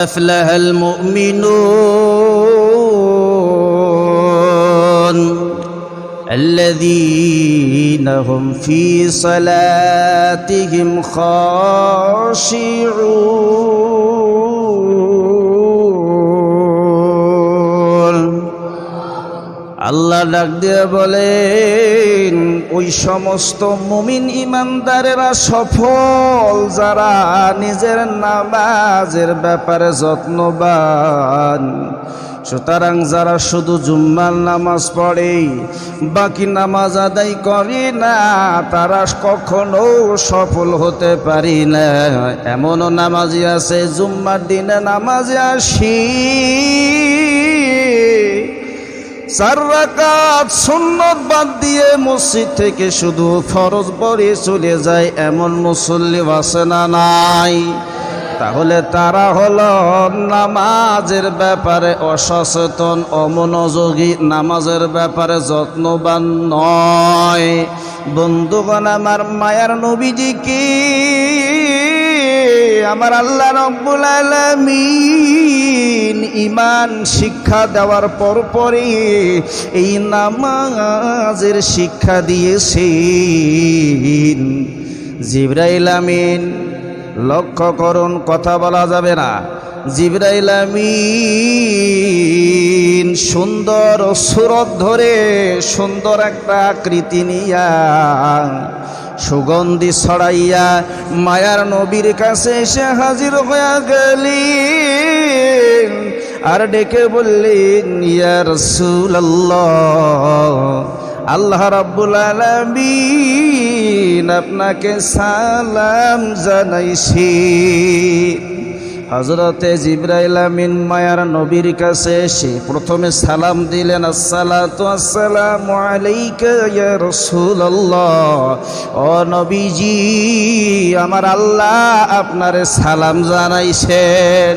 أفلح المؤمنون الذين هم في صلاتهم خاشعون আল্লাহ ডাক দিয়ে বলেন, ওই সমস্ত মুমিন ইমানদারেরা সফল যারা নিজের নামাজের ব্যাপারে যত্নবান। সুতরাং যারা শুধু জুম্মার নামাজ পড়ে বাকি নামাজ আদায় করে না, তারা কখনো সফল হতে পারি না। এমনও নামাজি আছে জুম্মার দিনে নামাজে আসি 4 রাকাত সুন্নত বাদ দিয়ে মসজিদ থেকে শুধু ফরজ পড়ে চলে যায়, এমন মুসল্লি আছে না নাই? তাহলে তারা হলো নামাজের ব্যাপারে অসচেতন, অমনোযোগী, নামাজের ব্যাপারে যত্নবান নয়। বন্ধুগণ, আমার মায়ার নবীজিকে আমার আল্লাহ রব্বুল আলামিন ঈমান শিক্ষা দেওয়ার পরই এই নামাজের শিক্ষা দিয়েছেন। জিবরাইল আমিন, লক্ষ্য করুন, কথা বলা যাবে না। জিবরাইল আমিন সুন্দর সুরত ধরে সুন্দর একটা আকৃতি নিয়া সুগন্ধি ছড়াইয়া মায়ার নবীর কাছে এসে হাজির হয়ে গেলেন আর ডেকে বললেন, ইয়া রাসূলুল্লাহ, আল্লাহ রাব্বুল আলামিন আপনাকে সালাম জানাইছি। হযরতে জিবরাইল আমিন মায়ার নবীর কাছে এসে প্রথমে সালাম দিলেন, আসসালাতু আসসালামু আলাইকা ইয়া রাসূলুল্লাহ। ও নবীজি, আমার আল্লাহ আপনারে সালাম জানাইছেন।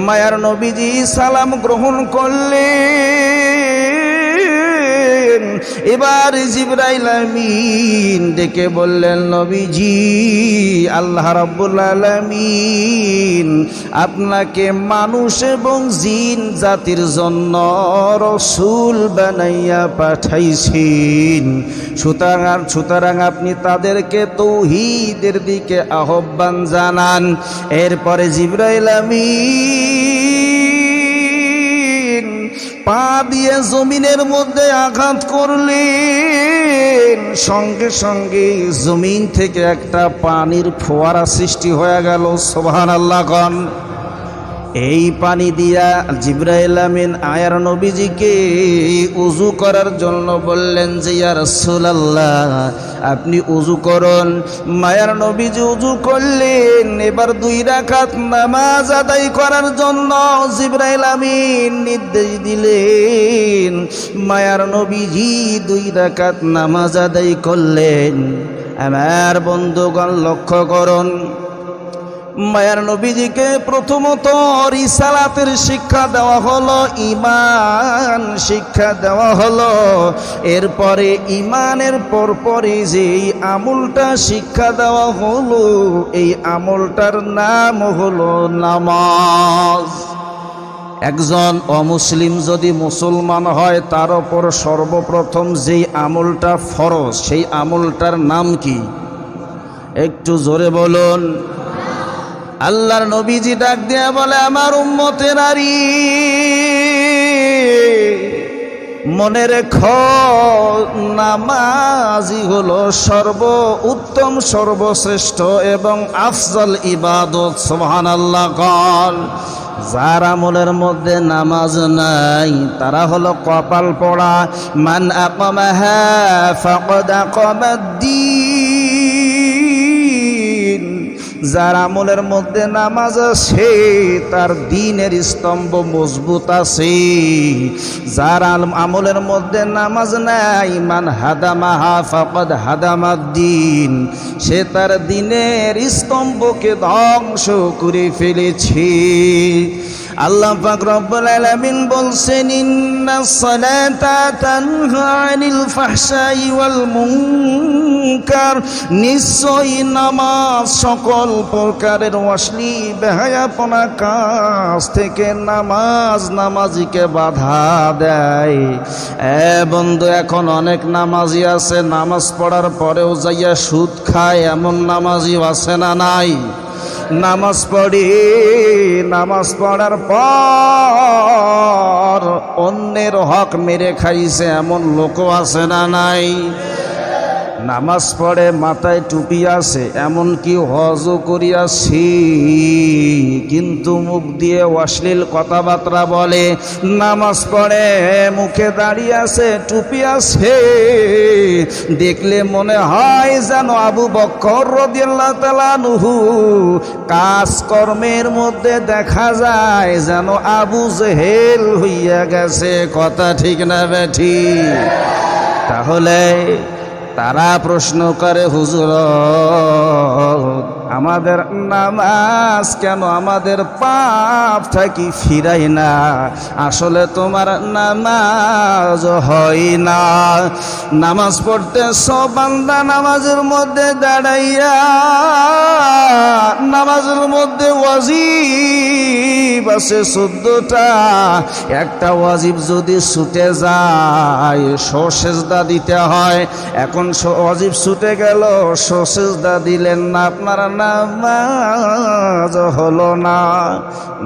মায়ার নবীজি সালাম গ্রহণ করলেন। এবার জিবরাইল আমিন ডেকে বললেন, নবীজি, আল্লাহ রাব্বুল আলামিন আপনাকে মানুষ এবং জিন জাতির জন্য রাসূল বানাইয়া পাঠাইছেন। সুতরাং আপনি তাদেরকে তাওহীদের দিকে আহ্বান জানান। এরপরে জিবরাইল আমিন পা দিয়ে জমিনের মধ্যে আঘাত করলেন, সঙ্গে সঙ্গে জমিন থেকে একটা পানির ফোয়ারা সৃষ্টি হয়ে গেল। সুবহানাল্লাহ গণ। এই পানি দিয়া জিবরাইল আমিন আয়ার নবীজিকে উযু করার জন্য বললেন যে, ইয়া রাসূলুল্লাহ, আপনি উযু করুন। মায়ার নবীজি উযু করলেন। এবার 2 রাকাত নামাজ আদায় করার জন্য জিবরাইল আমিন নির্দেশ দিলেন। মায়ার নবীজি 2 রাকাত নামাজ আদায় করলেন। আমার বন্ধুগণ, লক্ষ্য করুন, মায়ার নবীজিকে প্রথমত রিসালাতের শিক্ষা দেওয়া হলো, ঈমান শিক্ষা দেওয়া হলো। এরপরে ঈমানের পরপরই যে এই আমলটা শিক্ষা দেওয়া হলো, এই আমলটার নাম হলো নামাজ। একজন অমুসলিম যদি মুসলমান হয়, তার উপর সর্বপ্রথম যেই আমলটা ফরজ, সেই আমলটার নাম কি? একটু জোরে বলুন। আল্লাহর নবীজি ডাক দিয়া বলে, আমার উম্মতের নারী, মনে রেখো, নামাজই হলো সর্বোত্তম, সর্বশ্রেষ্ঠ এবং আফজল ইবাদত। সুবহানাল্লাহ গণ। যার আমলের মধ্যে নামাজ নাই তারা হলো কপাল পড়া। মান আকামাহা ফাকাদ আকামাদ্দীন। যার আমলের মধ্যে নামাজ আছে তার দ্বীনের স্তম্ভ মজবুত আছে। যার আমলের মধ্যে নামাজ নাই, মান হাদামাহা ফাকাদ হাদামাদ্দীন, সে তার দ্বীনের স্তম্ভকে ধ্বংস করে ফেলেছে। আল্লাহ পাক রব্বুল আলামিন বলছেন ইন্নাস সালাতা তানহা আনিল ফাহশাই ওয়াল মুনকার, নিশ্চয়ই নামাজ সকল প্রকারের অশ্লীল বেহায়াপনা কাজ থেকে নামাজিকে বাধা দেয়। বন্ধু, এখন অনেক নামাজি আছে নামাজ পড়ার পরেও যাইয়া সুদ খায়, এমন নামাজি আছে না নাই? নামাজ পড়ার পর অন্যের হক মেরে খাইছে, এমন লোকও আছে না নাই? নামাজ পড়ে মাথায় টুপি আছে, এমনকি হজও করিয়াছি, কিন্তু মুখ দিয়ে অশ্লীল কথাবার্তা বলে। নামাজ পড়ে মুখে দাঁড়িয়ে আছে, টুপি আছে, দেখলে মনে হয় যেন আবু বকর রাদিয়াল্লাহু তাআলা আনহু। কাজকর্মের মধ্যে দেখা যায় যেন আবু জেহেল হইয়া গেছে। কথা ঠিক না বেঠিক? তাহলে তারা প্রশ্ন করে, হুজুর আমাদের নামাজ কেন আমাদের পাপ থাকি ফিরাই না? আসলে তোমার নামাজ হয় না। নামাজ পড়তে সব বান্দা নামাজের মধ্যে দাঁড়াইয়া, নামাজের মধ্যে ওয়াজিব আছে 14টা। একটা ওয়াজিব যদি ছুটে যায় সেজদা দিতে হয়। এখন ওয়াজিব ছুটে গেল, সেজদা দিলেন না, আপনার নামাজ হলো না।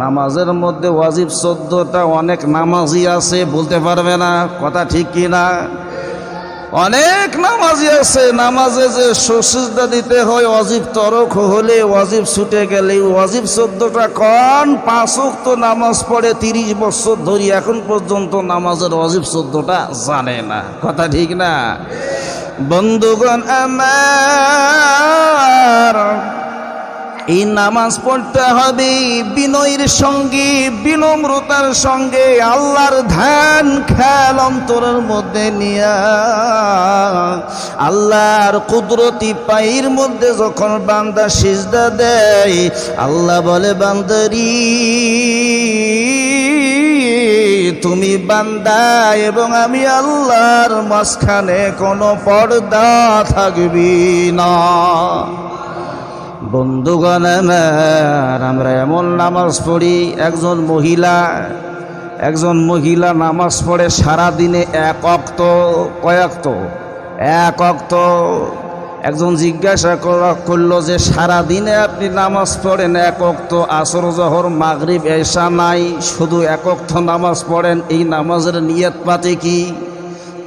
নামাজের মধ্যে ওয়াজিব 14টা। অনেক নামাজি আছে, বলতে পারবে না, কথা ঠিক কি না? অনেক নামাজি আছে নামাজে যে সেজদা দিতে হয় ওয়াজিব তরক হলে, ওয়াজিব ছুটে গেলে ওয়াজিব 14টা কন। 5 ওয়াক্ত নামাজ পড়ে 30 বছর ধরে, এখন পর্যন্ত নামাজের ওয়াজিব 14টা জানে না। কথা ঠিক না? বন্ধুগণ আমার, এই নামাজ পড়তে হবে বিনয়ের সঙ্গে, বিনম্রতার সঙ্গে, আল্লাহর ধ্যান খেয়াল অন্তরের মধ্যে নিয়া। আল্লাহর কুদরতি পায়ের মধ্যে যখন বান্দা সিজদা দেয়, আল্লাহ বলে, বান্দারি তুমি বান্দা এবং আমি আল্লাহর মাঝখানে কোনো পর্দা থাকবি না। বন্ধুগণ আমার, আমরা এমন নামাজ পড়ি, একজন মহিলা নামাজ পড়ে সারাদিনে 1 ওয়াক্ত। কয় ওয়াক্ত? 1 ওয়াক্ত। একজন জিজ্ঞাসা করলো যে সারাদিনে আপনি নামাজ পড়েন 1 ওয়াক্ত, আসর জোহর মাগরিব এশা নাই, শুধু 1 ওয়াক্ত নামাজ পড়েন, এই নামাজের নিয়ত পাতে কি?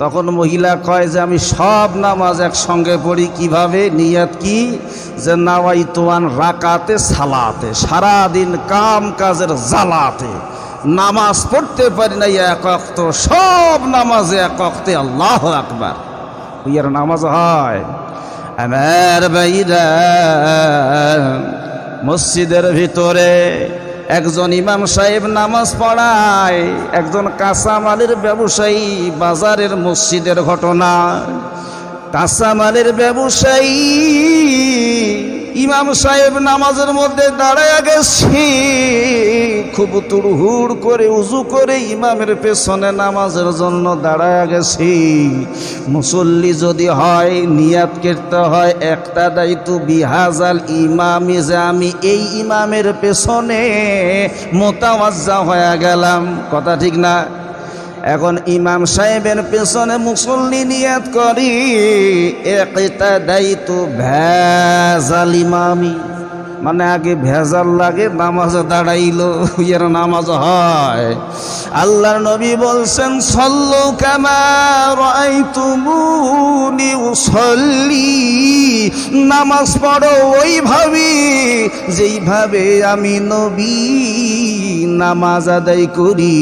তখন মহিলা কয় যে আমি সব নামাজ একসঙ্গে পড়ি। কিভাবে? নিয়ত কি? যে নাওয়াইতু আন রাকাতে সালাতে, সারাদিন কাম কাজের জ্বালাতে নামাজ পড়তে পারি না 1 ওয়াক্ত, সব নামাজে 1 ওয়াক্তে আল্লাহু আকবার ইয়ার নামাজ হয়। আমার ভাইরা, মসজিদের ভিতরে একজন ইমাম সাহেব নামাজ পড়ায়, একজন কাঁচামালের ব্যবসায়ী। বাজারের মসজিদের ঘটনা। কাঁচামালের ব্যবসায়ী ইমাম সাহেব নামাজের মধ্যে দাঁড়ায় গেছে, খুব তুড়হুড় করে উজু করে ইমামের পেছনে নামাজের জন্য দাঁড়ায় গেছে। মুসল্লি যদি হয়, নিয়াত করতে হয় একটা দায়িত্ব, বিহাজাল ইমামি, যে আমি এই ইমামের পেছনে মোতাওয়াজ্জা হয়ে গেলাম। কথা ঠিক না? এখন ইমাম সাহেবের পেছনে মুসল্লি নিয়াত করি, একটা দায়িত্ব ভেজাল ইমামি, মানে আগে ভেজাল লাগে, নামাজে দাঁড়াইলো, এর নামাজ হয়। আল্লাহর নবী বলছেন, সল্লু কামা রাআইতুমুনি উসাল্লি, নামাজ পড়ো ওইভাবে যেইভাবে আমি নবী নামাজ আদায় করি।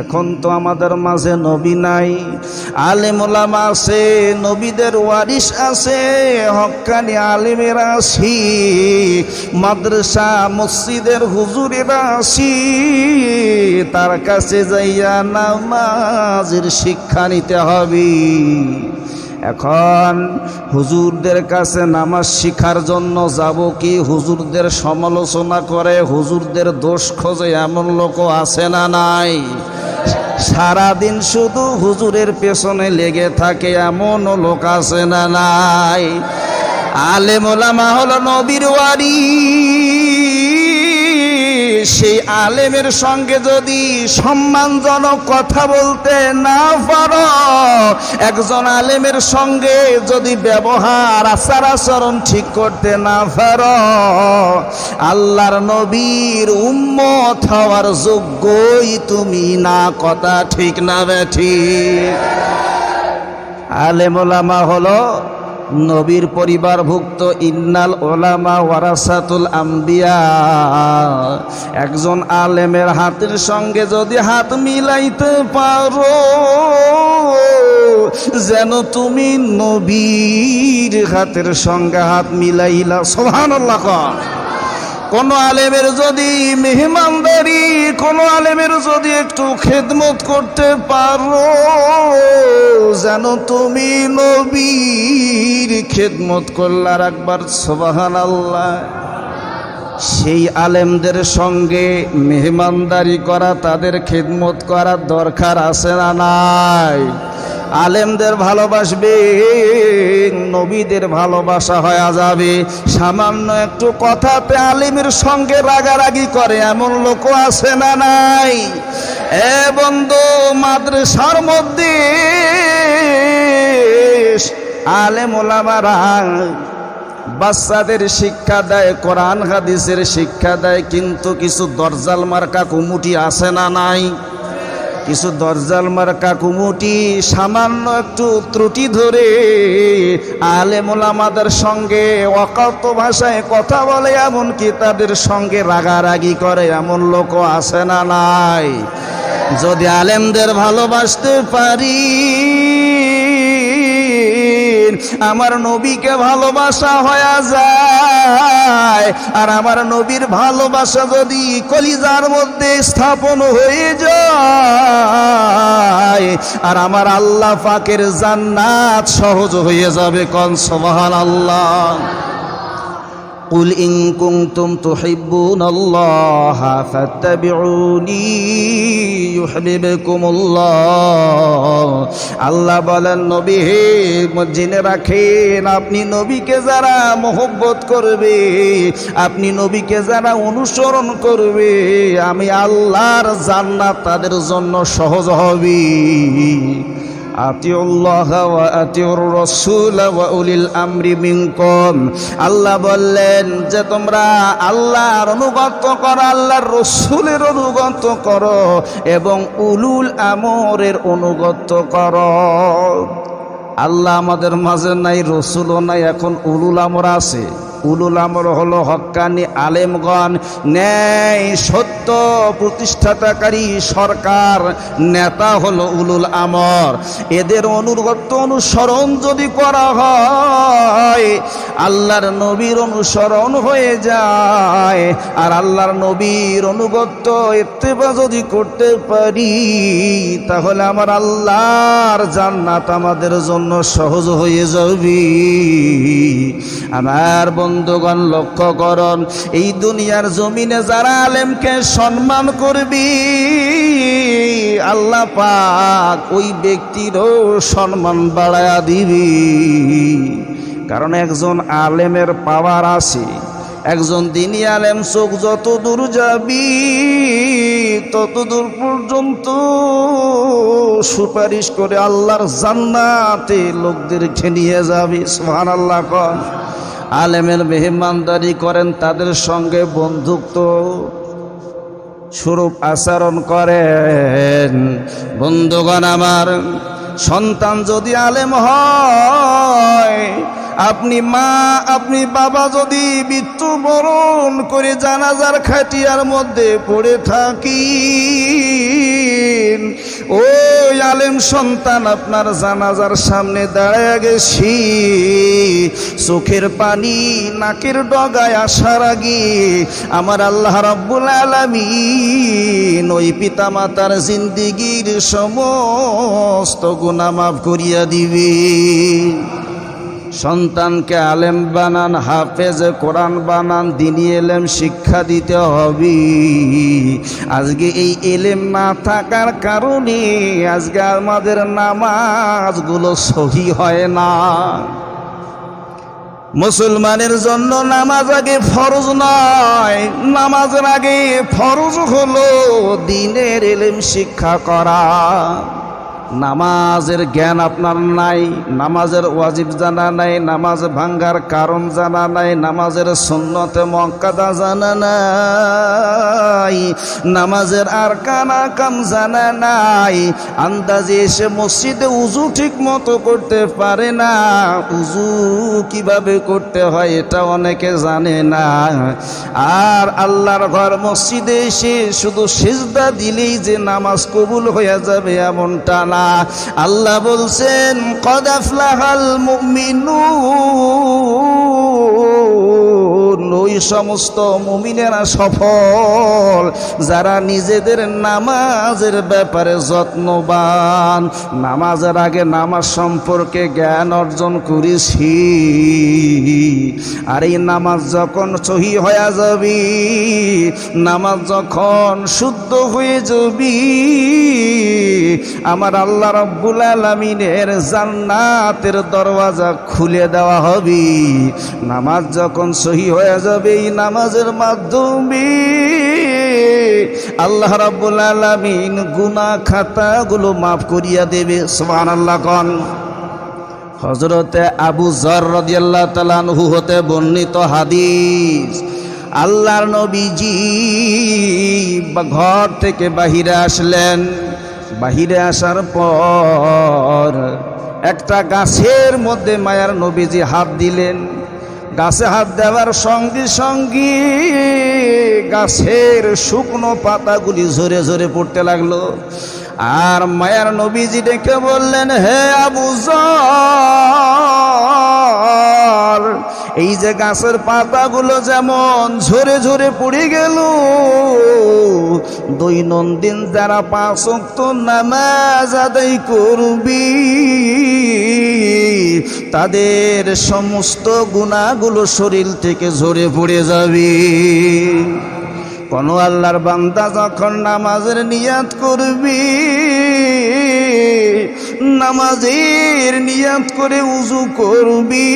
এখন তো আমাদের মাঝে নবী নাই, আলেম ওলামা আছে, নবীদের ওয়ারিস আছে, হক্কানি আলেমেরা আছি, মাদ্রাসা মসজিদের হুজুরেরা আছি, তার কাছে যাইয়া নামাজের শিক্ষা নিতে হবে। এখন হুজুরদের কাছে নামাজ শিখার জন্য যাব কি হুজুরদের সমালোচনা করে, হুজুরদের দোষ খোঁজে এমন লোকও আছে না নাই? সারাদিন শুধু হুজুরের পেছনে লেগে থাকে এমন লোক আছে না নাই? আলেম ওলামা হলো নবীর ওয়ারিস। সেই আলেমের সঙ্গে যদি সম্মানজনক কথা বলতে না পারো, একজন আলেমের সঙ্গে যদি ব্যবহার আচার আচরণ ঠিক করতে না পারো, আল্লাহর নবীর উম্মত হওয়ার যোগ্যই তুমি না। কথা ঠিক না বেঠিক? আলেম ওলামা হলো নবীর পরিবারভুক্ত। ইন্নাল ওলামা ওয়ারাসাতুল আম্বিয়া। একজন আলেমের হাতের সঙ্গে যদি হাত মিলাইতে পারো, যেন তুমি নবীর হাতের সঙ্গে হাত মিলাইলা। সুবহানাল্লাহ। কোন আলেমের যদি মেহমানদারি, কোন আলেমের যদি একটু খেদমত করতে পারো, যেন তুমি নবীর খেদমত করলার একবার সুবহানাল্লাহ। সেই আলেমদের সঙ্গে মেহমানদারি করা, তাদের খেদমত করার দরকার আছে না নাই? আলেমদের ভালোবাসবে, নবীদের ভালোবাসা হয়ে যাবে। সামান্য একটু কথাতে আলেমের সঙ্গে রাগারাগি করে এমন লোকও আছে না নাই? এ বন্ধু, মাদ্রাসার মধ্যে আলেম ওলামারা বাচ্চাদের শিক্ষা দেয়, কোরআন হাদিসের শিক্ষা দেয়, কিন্তু কিছু দরজাল মার্কা কুমুটি আছে না নাই? কিছু দরজাল মার্কা কুমুটি সামান্য একটু ত্রুটি ধরে আলেম ওলামাদের সঙ্গে অকথ্য ভাষায় কথা বলে, এমনকি তাদের সঙ্গে রাগারাগি করে এমন লোকও আছে না নাই? যদি আলেমদের ভালোবাসতে পারি, আমার নবীকে ভালোবাসা হয়ে যায়, আর আমার নবীর ভালোবাসা যদি কলিজার মধ্যে স্থাপন হয়ে যায়, আর আমার আল্লাহ পাকের জান্নাত সহজ হয়ে যাবে। কোন সুবহানাল্লাহ। কুল ইন কুনতুম তুহিব্বুনাল্লাহা ফাত্তাবিউনি ইউহিব্বুকুমুল্লাহ। আল্লাহ বলেন, নবী হে, জেনে রাখেন, আপনি নবীকে যারা মহব্বত করবে, আপনি নবীকে যারা অনুসরণ করবে, আমি আল্লাহর জান্নাত তাদের জন্য সহজ হবে। আতিউল্লাহ ওয়া আতিউর রাসূল ওয়া উলিল আমরি মিনকুম। আল্লাহ বললেন যে তোমরা আল্লাহর অনুগত করো, আল্লাহর রাসূলের অনুগত করো, এবং উলুল আমরের অনুগত করো। আল্লাহ আমাদের মাঝে নাই, রসুলও নাই, এখন উলুল আমর আছে। উলুল আমর হলো হক্কানি আলেমগণ, ন্যায় সত্য প্রতিষ্ঠাতাকারী সরকার নেতা হলো উলুল আমর। এদের অনুগত অনুসরণ যদি করা হয়, আল্লাহর নবীর অনুসরণ হয়ে যায়, আর আল্লাহর নবীর অনুগত ইত্তেবা যদি করতে পারি, তাহলে আমার আল্লাহর জান্নাত আমাদের জন্য সহজ হয়ে যাবে। আমার বন্ধুগণ, লক্ষ্য করুন, এই দুনিয়ার জমিনে যারা আলেমকে সম্মান করবি, আল্লাহ পাক ওই ব্যক্তিরও সম্মান বাড়ায়া দিবি। কারণ একজন আলেমের পাওয়ার আছে। একজন দিনী আলেম চোখ যত দূর যাবি, তত দূর পর্যন্ত সুপারিশ করে আল্লাহর জান্নাতে লোকদেরকে নিয়ে যাবি। সুবহানাল্লাহ। কোন আলেমের মেহমানদারি করেন, তাদের সঙ্গে বন্ধুত্ব স্বরূপ আচরণ করেন। বন্ধুগণ আমার, সন্তান যদি আলেম হয়, আপনি মা, আপনি বাবা যদি মৃত্যুবরণ করে জানাজার খাটিয়ার মধ্যে পড়ে থাকি, ওই আলেম সন্তান আপনার জানাজার সামনে দাঁড়ায় গেছি, চোখের পানি নাকের ডগায় আসার আগে আমার আল্লাহ রাব্বুল আলামিন ওই পিতা মাতার জিন্দেগীর সমস্ত গুনাহ মাফ করিয়া দিবে। সন্তানকে আলেম বানান, হাফেজ কোরআন বানান, দ্বীনি এলেম শিক্ষা দিতে হবে। আজকে এই এলেম না থাকার কারণে আজকে আমাদের নামাজগুলো সহি হয় না। মুসলমানের জন্য নামাজ আগে ফরজ নয়, নামাজের আগে ফরজ হলো দ্বীনের এলেম শিক্ষা করা। নামাজের জ্ঞান আপনার নাই, নামাজের ওয়াজিব জানা নাই, নামাজ ভাঙ্গার কারণ জানা নাই, নামাজের সুন্নতে মুআক্কাদা জানা নাই, নামাজের আরকান আহকাম জানা নাই, আন্দাজে এসে মসজিদে উযু ঠিক মতো করতে পারে না, উযু কিভাবে করতে হয় এটা অনেকে জানে না। আর আল্লাহর ঘর মসজিদে এসে শুধু সিজদা দিলেই যে নামাজ কবুল হয়ে যাবে এমনটা না। আল্লাহ বলছেন কদ আফলাহাল মুমিনুন, ওই সমস্ত মুমিনেরা সফল যারা নিজেদের নামাজের ব্যাপারে যত্নবান। নামাজের আগে নামাজ সম্পর্কে জ্ঞান অর্জন করেছি, আর এই নামাজ যখন সহি হয়ে যাবে, নামাজ যখন শুদ্ধ হয়ে যাবে, আমার আল্লাহ রাব্বুল আলামিনের জান্নাতের দরওয়াজা খুলে দেওয়া হবে। নামাজ যখন সহি হয়ে যাবে, এই নামাজের মাধ্যমে আল্লাহ রাব্বুল আলামিন গুনাহ খাতাগুলো মাফ করিয়া দেবে। সুবহানাল্লাহ কোন। হযরতে আবু যর রাদিয়াল্লাহু তাআলা আনহু হতে বর্ণিত হাদিস, আল্লাহর নবীজি ঘর থেকে বাহিরে আসলেন। বাহিরে আসার পর একটা গাছের মধ্যে মায়ার নবীজি হাত দিলেন। গাছে হাত দেওয়ার সঙ্গে সঙ্গে গাছের শুকনো পাতাগুলি ঝরে ঝরে পড়তে লাগলো। আর মায়ার নবীজি ডেকে বললেন, হে আবু যর, এই যে গাছের পাতাগুলো যেমন ঝরে ঝরে পড়ে গেল, দৈনন্দিন যারা 5 ওয়াক্ত নামাজ আদায় করবি তাদের সমস্ত গুনাহগুলো শরীর থেকে ঝরে পড়ে যাবে। কোন আল্লাহর বান্দা যখন নামাজের নিয়াত করবি, নামাজের নিয়াত করে উযু করবি,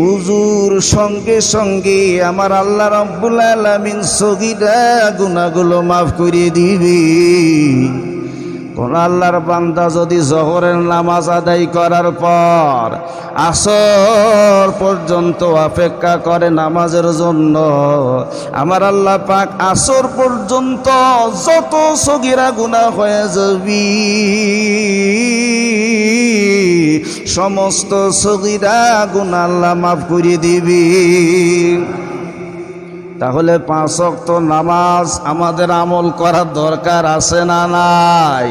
উযুর সঙ্গে সঙ্গে আমার আল্লাহ রাব্বুল আলামিন সগীরা গুনাহগুলো মাফ করে দিবে। কোন আল্লাহর বান্দা যদি জোহরের নামাজ আদায় করার পর আসর পর্যন্ত অপেক্ষা করে নামাজের জন্য, আমার আল্লাহ পাক আসর পর্যন্ত যত সগীরা গুনাহ হয়ে যাবে সমস্ত সগীরা গুনাহ আল্লাহ মাফ করে দিবে। তাহলে 5 ওয়াক্ত নামাজ আমাদের আমল করার দরকার আছে না নাই?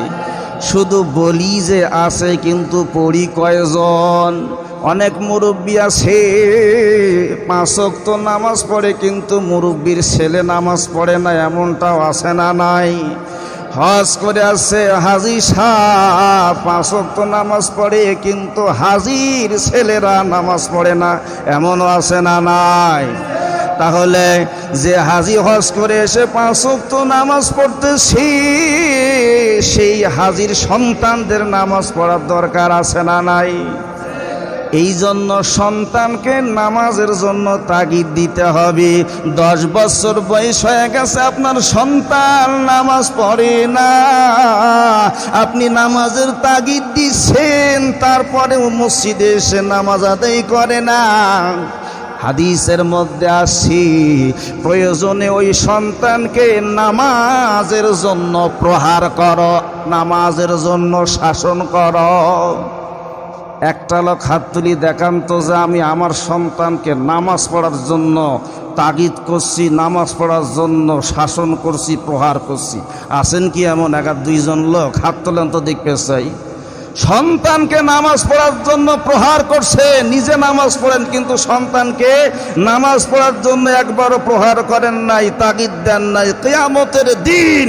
শুধু বলি যে আছে, কিন্তু পড়ি কয়জন? অনেক মুরব্বী আছে 5 ওয়াক্ত নামাজ পড়ে, কিন্তু মুরব্বীর ছেলে নামাজ পড়ে না, এমনটাও আছে না নাই? হজ করে আসছে হাজি সাহেব 5 ওয়াক্ত নামাজ পড়ে, কিন্তু হাজির ছেলেরা নামাজ পড়ে না, এমনও আছে না নাই? তাহলে যে হাজি হজ করে এসে 5 ওয়াক্ত নামাজ পড়তেছি, সেই হাজির সন্তানদের নামাজ পড়ার দরকার আছে না নাই? এই জন্য সন্তানকে নামাজের জন্য তাগিদ দিতে হবে। 10 বছর বয়স হয়ে গেছে, আপনার সন্তান নামাজ পড়ে না, আপনি নামাজের তাগিদ দিচ্ছেন, তারপরেও মসজিদে এসে নামাজ আদায় করে না। হাদিসের মধ্যে আসি, প্রয়োজনে ওই সন্তানকে নামাজের জন্য প্রহার করো, নামাজের জন্য শাসন করো। একটা লোক হাত তুলি দেখান তো যে আমি আমার সন্তানকে নামাজ পড়ার জন্য তাগিদ করছি, নামাজ পড়ার জন্য শাসন করছি, প্রহার করছি। আছেন কি এমন এক আর দুইজন লোক? হাত তোলেন তো দেখতে চাই। সন্তানকে নামাজ পড়ার জন্য প্রহার করছে, নিজে নামাজ পড়েন কিন্তু সন্তানকে নামাজ পড়ার জন্য একবারও প্রহার করেন নাই, তাগিদ দেন নাই। কিয়ামতের দিন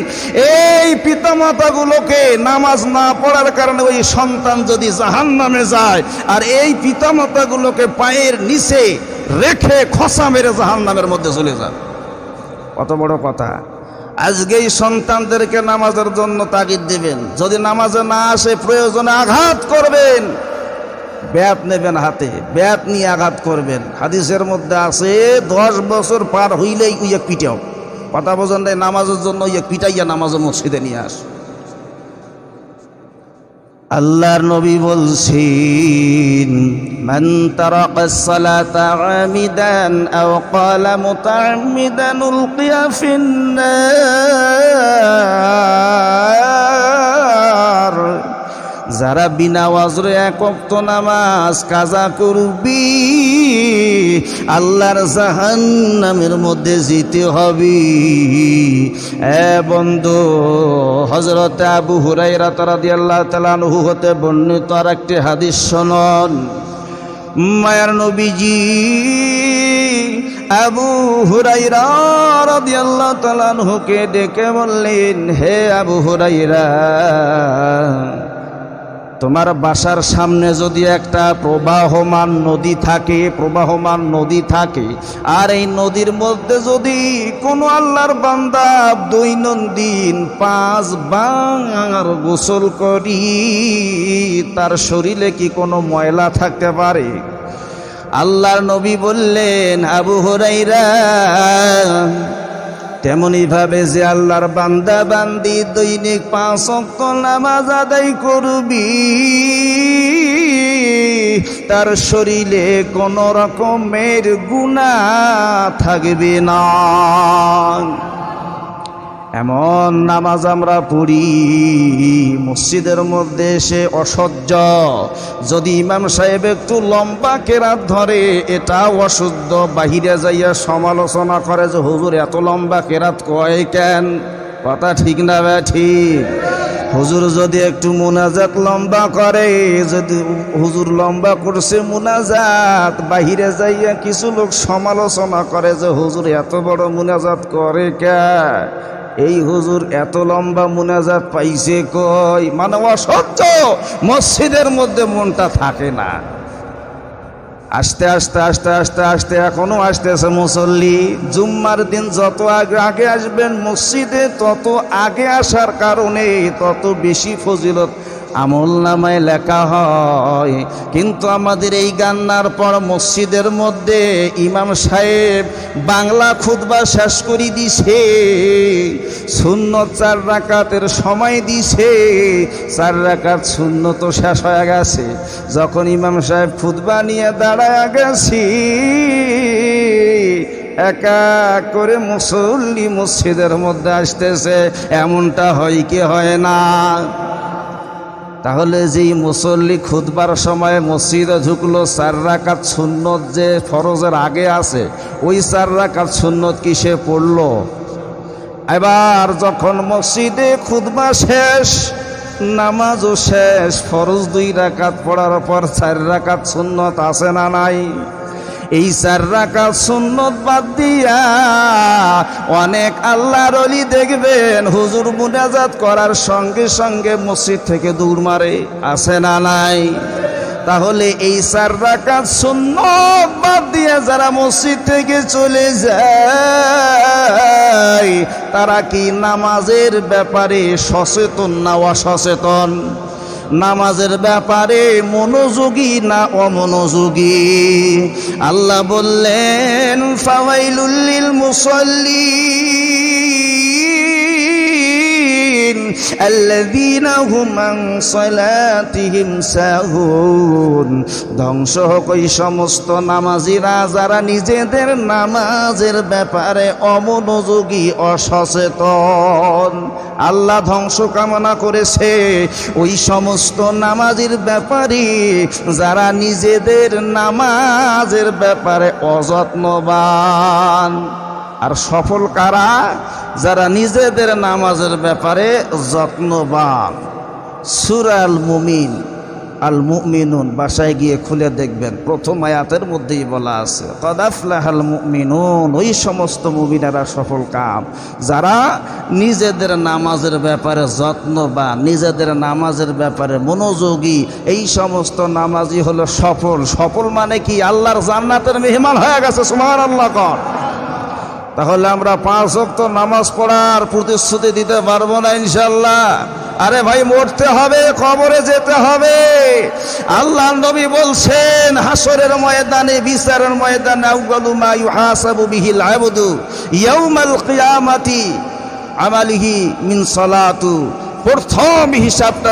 এই পিতামাতাগুলোকে নামাজ না পড়ার কারণে ওই সন্তান যদি জাহান্নামে যায়, আর এই পিতামাতাগুলোকে পায়ের নিচে রেখে খসা মেরে জাহান্নামের মধ্যে চলে যায়। কত বড় কথা! আজকেই সন্তানদেরকে নামাজের জন্য তাগিদ দিবেন, যদি নামাজে না আসে প্রয়োজনে আঘাত করবেন, ব্যাট নেবেন হাতে, ব্যাট নিয়ে আঘাত করবেন। হাদিসের মধ্যে আছে 10 বছর পার হইলেই উইয়া পিটাও। কথা বোঝেন নাই? নামাজের জন্য উইয়া পিটাইয়া নামাজে মসজিদে নিয়ে আস। আল্লাহর নবী বলছেন, মান তারাকাস সালাতা আমিদান আও ক্বালা মুতাআম্মিদান উলকিয়া ফিন্নার। যারা বিনা ওয়াজরে এক ওয়াক্ত নামাজ কাজা করবি, আল্লাহর জাহান্নামের মধ্যে যেতে হবে। বন্ধু, হযরত আবু হুরায়রা রাদিয়াল্লাহু তাআলা আনহু হতে বর্ণিত আরেকটি হাদিস শুনুন। মায়ার নবীজি আবু হুরায়রা রাদিয়াল্লাহু তাআলা আনহুকে ডেকে বললেন, হে আবু হুরায়রা, তোমার বাসার সামনে যদি একটা প্রবাহমান নদী থাকে, আর এই নদীর মধ্যে যদি কোনো আল্লাহর বান্দা দৈনন্দিন 5 বার গোসল করি, তার শরীরে কি কোনো ময়লা থাকতে পারে? আল্লাহর নবী বললেন, আবু হুরায়রা, তেমনি ভাবে যে আল্লাহর বান্দা বান্দি দৈনিক 5 ওয়াক্ত নামাজ আদায় করবি, তার শরীরে কোন রকমের গুনাহ থাকবে না। এমন নামাজ আমরা পড়ি, মসজিদের মধ্যে এসে অসহ্য। যদি ইমাম সাহেব একটু লম্বা কেরাত ধরে, এটা অশুদ্ধ। বাহিরে যাইয়া সমালোচনা করে যে হুজুর এত লম্বা কেরাত কয় কেন? কথা ঠিক না বে ঠিক? হুজুর যদি একটু মুনাজাত লম্বা করে, যদি হুজুর লম্বা করছে মুনাজাত, বাহিরে যাইয়া কিছু লোক সমালোচনা করে যে হুজুর এত বড় মুনাজাত করে কে? এই হুজুর এত লম্বা মুনাজাত পাইছে কই? মানে অসহ্য। মসজিদের মধ্যে মনটা থাকে না। আস্তে আস্তে আস্তে আস্তে আস্তে এখনো আসতেছে মুসল্লি। জুম্মার দিন যত আগে আসবেন মসজিদে, তত আগে আসার কারণে তত বেশি ফজিলত আমলনামায় লেখা হয়। কিন্তু আমাদের এই গান্নার পর মসজিদের মধ্যে ইমাম সাহেব বাংলা খুতবা শেষ করে দিছে, সুন্নত 4 রাকাতের সময় দিছে। 4 রাকাত সুন্নত শেষ হয়ে গেছে। যখন ইমাম সাহেব খুতবা নিয়ে দাঁড়ায় গেছি, একা করে মুসল্লি মসজিদের মধ্যে আসতেছে। এমনটা হয় কি হয় না? তাহলে যেই মুসল্লি খুতবার সময় মসজিদে ঢুকলো, 4 রাকাত সুন্নত যে ফরজের আগে আছে, ওই 4 রাকাত সুন্নত কি সে পড়লো? এবার যখন মসজিদে খুতবা শেষ, নামাজও শেষ, ফরজ 2 রাকাত পড়ার পর 4 রাকাত সুন্নত আছে না নাই? এই 4 রাকাত সুন্নত বাদ দিয়া অনেক আল্লাহর ওলি দেখবেন হুজুর মুনাজাত করার সঙ্গে সঙ্গে মসজিদ থেকে দৌড় মারে, আছে না নাই? তাহলে এই 4 রাকাত সুন্নত বাদ দিয়ে যারা মসজিদ থেকে চলে যায়, তারা কি নামাজের ব্যাপারে সচেতন না অসচেতন? নামাজের ব্যাপারে মনোযোগী না অমনোযোগী? আল্লাহ বললেন, ফাওয়াইলুল লিল মুসাল্লিন, আল্লাযীনা হুম আন সালাতিহিম সাহুন। ধ্বংস হোক ওই সমস্ত নামাজিরা যারা নিজেদের নামাজের ব্যাপারে অমনোযোগী, অসচেতন। আল্লাহ ধ্বংস কামনা করেছে ওই সমস্ত নামাজের ব্যাপারে যারা নিজেদের নামাজের ব্যাপারে অযত্নবান। আর সফল কারা? যারা নিজেদের নামাজের ব্যাপারে যত্নবান। সূরা আল মুমিন, আল মুমিনুন বাসায় গিয়ে খুলে দেখবেন, প্রথম আয়াতের মধ্যেই বলা আছে ক্বাদ আফলাহাল মুমিনুন। ওই সমস্ত মুমিনেরা সফল কাম যারা নিজেদের নামাজের ব্যাপারে যত্নবান, নিজেদের নামাজের ব্যাপারে মনোযোগী। এই সমস্ত নামাজি হলো সফল। সফল মানে কি? আল্লাহর জান্নাতের মেহমান হয়ে গেছে। সুবহানাল্লাহ কর। তাহলে আমরা 5 ওয়াক্ত নামাজ পড়ার প্রতিশ্রুতি দিতে পারবো না ইনশাআল্লাহ? আরে ভাই, মরতে হবে, কবরে যেতে হবে। আল্লাহ নবী বলছেন হাসরের ময়দানে, বিচারের ময়দানে আউয়ালু মা ইউহাসাবু বিহিল আবদু ইয়াউমাল কিয়ামাতি আমালিহি মিন সালাতু। প্রথম হিসাবটা